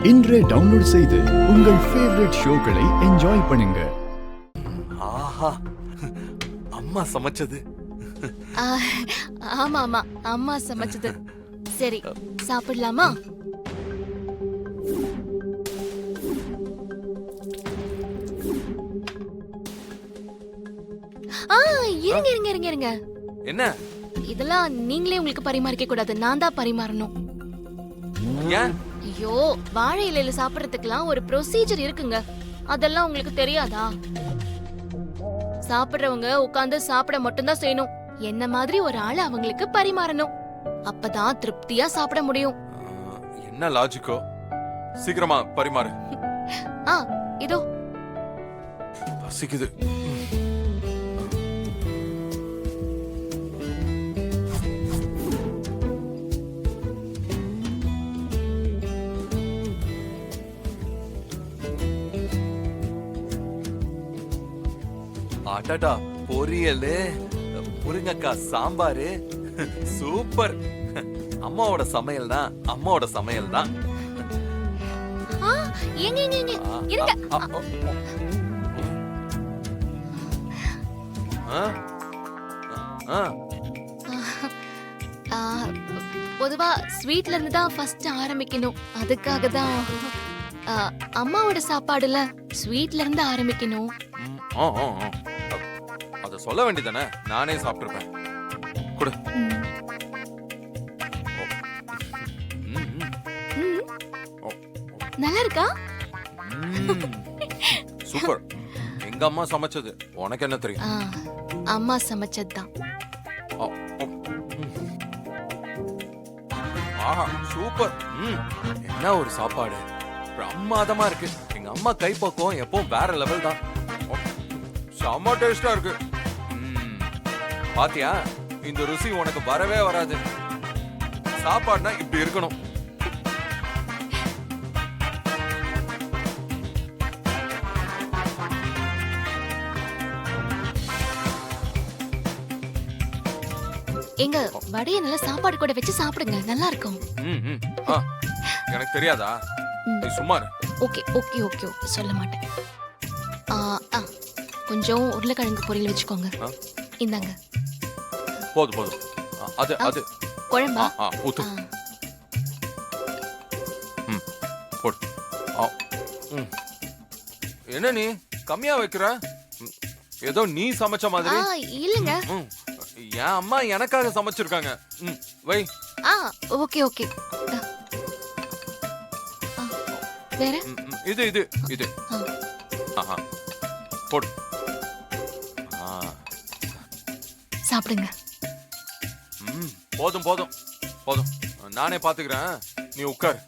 இன்றே டவுன்லோட் செய்து உங்கள் ஃபேவரட் ஷோக்களை என்ஜாய் பண்ணுங்க. ஆஹா, அம்மா சமைச்சது. ஆமா ஆமா, அம்மா சமைச்சது. சரி, சாப்பிடலாமா? இருங்க இருங்க இருங்க இருங்க. என்ன இதெல்லாம் நீங்களே உங்களுக்கு பரிமாறிக்க கூடாது, நான் தான் பரிமாறணும். ஏன்? ஐயோ, வாழை இலையில சாப்பிடறதுக்குலாம் ஒரு ப்ரொசீஜர் இருக்குங்க. அதெல்லாம் உங்களுக்கு தெரியாதா? சாப்பிடுறவங்க உட்கார்ந்து சாப்பிட மட்டும்தான் செய்யணும். என்ன மாதிரி ஒரு ஆளு அவங்களுக்கு பரிமாறணும். அப்பதான் திருப்தியா சாப்பிட முடியும். என்ன லாஜிக்கோ? சீக்கிரமா பரிமாறு. இதோ. பசிக்குது. அடடா, பொரியல், முருங்கக்காய் சாம்பாரு, சூப்பர். அம்மாவோட சமையல் தான், அம்மாவோட சமையல் தான். ஏங்க ஏங்க ஏங்க இருங்க. பொதுவா ஸ்வீட்ல இருந்து தான் ஃபர்ஸ்ட் ஆரம்பிக்கணும். அதுக்காக தான் அம்மாவோட சாப்பாடுல ஸ்வீட்ல இருந்து ஆரம்பிக்கணும். அத சொல்ல வேண்டியதானே, நானே சாப்பிட்டுருப்பேன். குடு. நல்லா இருக்கா? சூப்பர். எங்க அம்மா சமைச்சது. உனக்கு என்ன தெரியும்? அம்மா சமைச்சதுதான். ஆஹா, சூப்பர். என்ன ஒரு சாப்பாடு, பிரமாதமா இருக்கு. எங்க அம்மா கைப்பக்குவம் எப்பவும் வேற லெவல் தான். செம்ம டேஸ்டா இருக்கு. பாத்தியா, இந்த ருசி உனக்கு வரவே வராது. சாப்பாடுனா இப்படி இருக்கணும். எங்க வடைய நல்ல சாப்பாடு கூட வச்சு சாப்பிடுங்க, நல்லா இருக்கும். எனக்கு தெரியாதா? நீ சும்மா இரு. ஓகே ஓகே ஓகே ஓகே, சொல்ல மாட்டேன். கொஞ்சம் உருளைக்கிழங்கு பொரியல் வச்சுக்கோங்க. இந்தாங்க. போதும் போதும். அது அது குழம்பா? ஊத்து. போடு. என்ன நீ கம்மியா வைக்கிற? ஏதோ நீ சமைச்ச மாதிரி. இல்லங்க, என் அம்மா எனக்காக சமைச்சிருக்காங்க. வை. Okay okay. வேற? இது இது இது. போடு. சாப்பிடுங்க. போதும் போதும் போதும். நானே பாத்துக்கிறேன், நீ உட்கார்.